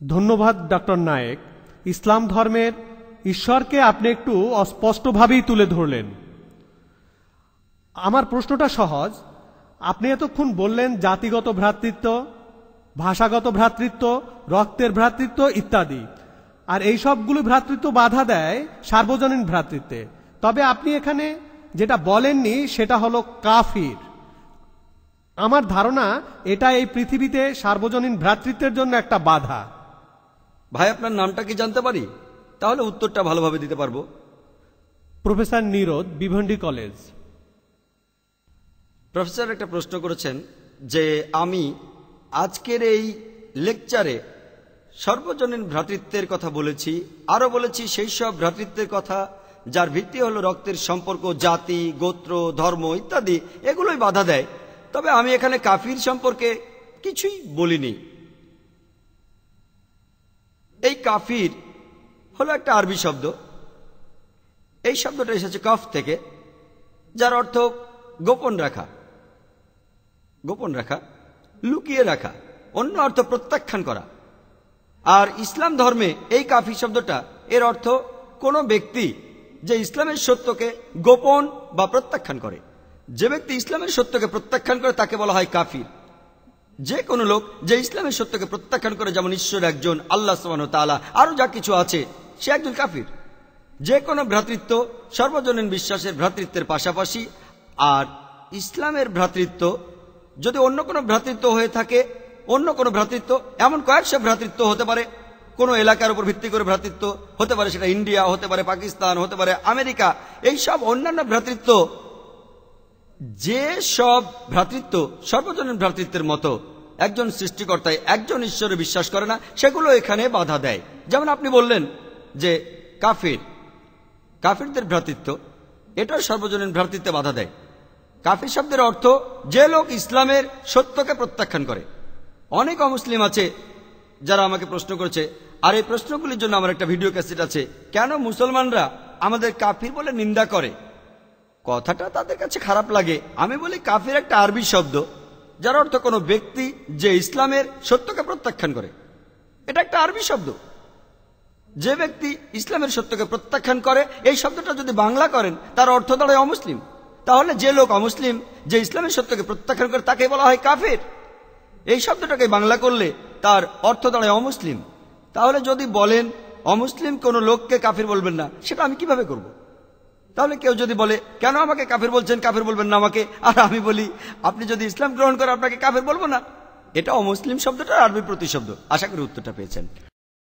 ধন্যবাদ ডক্টর নায়েক। ইসলাম ধর্মের ঈশ্বরকে আপনি একটু অস্পষ্টভাবেই তুলে ধরলেন। আমার প্রশ্নটা সহজ। আপনি এতক্ষণ বললেন জাতিগত ভ্রাতৃত্ব, ভাষাগত ভ্রাতৃত্ব, রক্তের ভ্রাতৃত্ব ইত্যাদি, আর এই সবগুলো ভ্রাতৃত্ব বাধা দেয় সার্বজনীন ভ্রাতৃত্বে। তবে আপনি এখানে যেটা বলেননি সেটা হলো কাফির। আমার ধারণা এটা এই পৃথিবীতে সার্বজনীন ভ্রাতৃত্বের জন্য একটা বাধা। ভাই, আপনার নামটা কি জানতে পারি? তাহলে উত্তরটা ভালোভাবে দিতে পারবো। প্রফেসর নিরোদ, ভিভেন্ডি কলেজ। প্রফেসর একটা প্রশ্ন করেছেন যে আমি আজকের এই লেকচারে সর্বজনীন ভ্রাতৃত্বের কথা বলেছি, আরও বলেছি সেই সব ভ্রাতৃত্বের কথা যার ভিত্তি হলো রক্তের সম্পর্ক, জাতি, গোত্র, ধর্ম ইত্যাদি, এগুলোই বাধা দেয়। তবে আমি এখানে কাফির সম্পর্কে কিছুই বলিনি। এই কাফির হলো একটা আরবি শব্দ। এই শব্দটা এসেছে কফ থেকে, যার অর্থ গোপন রাখা, গোপন রাখা, লুকিয়ে রাখা, অন্য অর্থ প্রত্যাখ্যান করা। আর ইসলাম ধর্মে এই কাফির শব্দটা এর অর্থ কোনো ব্যক্তি যে ইসলামের সত্যকে গোপন বা প্রত্যাখ্যান করে। যে ব্যক্তি ইসলামের সত্যকে প্রত্যাখ্যান করে তাকে বলা হয় কাফির। যে কোনো লোক যে ইসলামের সত্যকে প্রত্যাখ্যান করে, যেমন ঈশ্বর একজন, আল্লাহ সুবহানাহু ওয়া তাআলা, আরো যা কিছু আছে, সে একজন কাফির। যে কোনো ভ্রাতৃত্ব সর্বজনীন বিশ্বাসের ভ্রাতৃত্বের পাশাপাশি, আর ইসলামের ভ্রাতৃত্ব যদি অন্য কোনো ভ্রাতৃত্ব হয়ে থাকে, অন্য কোনো ভ্রাতৃত্ব, এমন কয়েকশো ভ্রাতৃত্ব হতে পারে, কোনো এলাকার উপর ভিত্তি করে ভ্রাতৃত্ব হতে পারে, সেটা ইন্ডিয়া হতে পারে, পাকিস্তান হতে পারে, আমেরিকা, এই সব অন্যান্য ভ্রাতৃত্ব, যে সব ভ্রাতৃত্ব সর্বজনীন ভ্রাতৃত্বের মতো একজন সৃষ্টিকর্তায়, একজন ঈশ্বরে বিশ্বাস করে না, সেগুলো এখানে বাধা দেয়। যেমন আপনি বললেন যে কাফির, কাফিরদের ভ্রাতৃত্ব, এটা সর্বজনীন ভ্রাতৃত্বে বাধা দেয়। কাফির শব্দের অর্থ যে লোক ইসলামের সত্যকে প্রত্যাখ্যান করে। অনেক অমুসলিম আছে যারা আমাকে প্রশ্ন করেছে, আর এই প্রশ্নগুলির জন্য আমার একটা ভিডিও ক্যাসেট আছে, কেন মুসলমানরা আমাদের কাফির বলে নিন্দা করে। কথাটা তাদের কাছে খারাপ লাগে। আমি বলি কাফির একটা আরবি শব্দ, যার অর্থ কোনো ব্যক্তি যে ইসলামের সত্যকে প্রত্যাখ্যান করে। এটা একটা আরবি শব্দ। যে ব্যক্তি ইসলামের সত্যকে প্রত্যাখ্যান করে, এই শব্দটা যদি বাংলা করেন তার অর্থ দাঁড়ায় অমুসলিম। তাহলে যে লোক অমুসলিম যে ইসলামের সত্যকে প্রত্যাখ্যান করে তাকে বলা হয় কাফির। এই শব্দটাকে বাংলা করলে তার অর্থ দাঁড়ায় অমুসলিম। তাহলে যদি বলেন অমুসলিম কোন লোককে কাফির বলবেন না, সেটা আমি কিভাবে করব? তাহলে কেউ যদি বলে কেন আমাকে কাফির বলছেন, কাফির বলবেন না আমাকে, আর আমি বলি আপনি যদি ইসলাম গ্রহণ করেন আপনাকে কাফির বলবো না, এটা অমুসলিম শব্দটা আরবি প্রতিশব্দ। আশা করি উত্তরটা পেয়েছেন।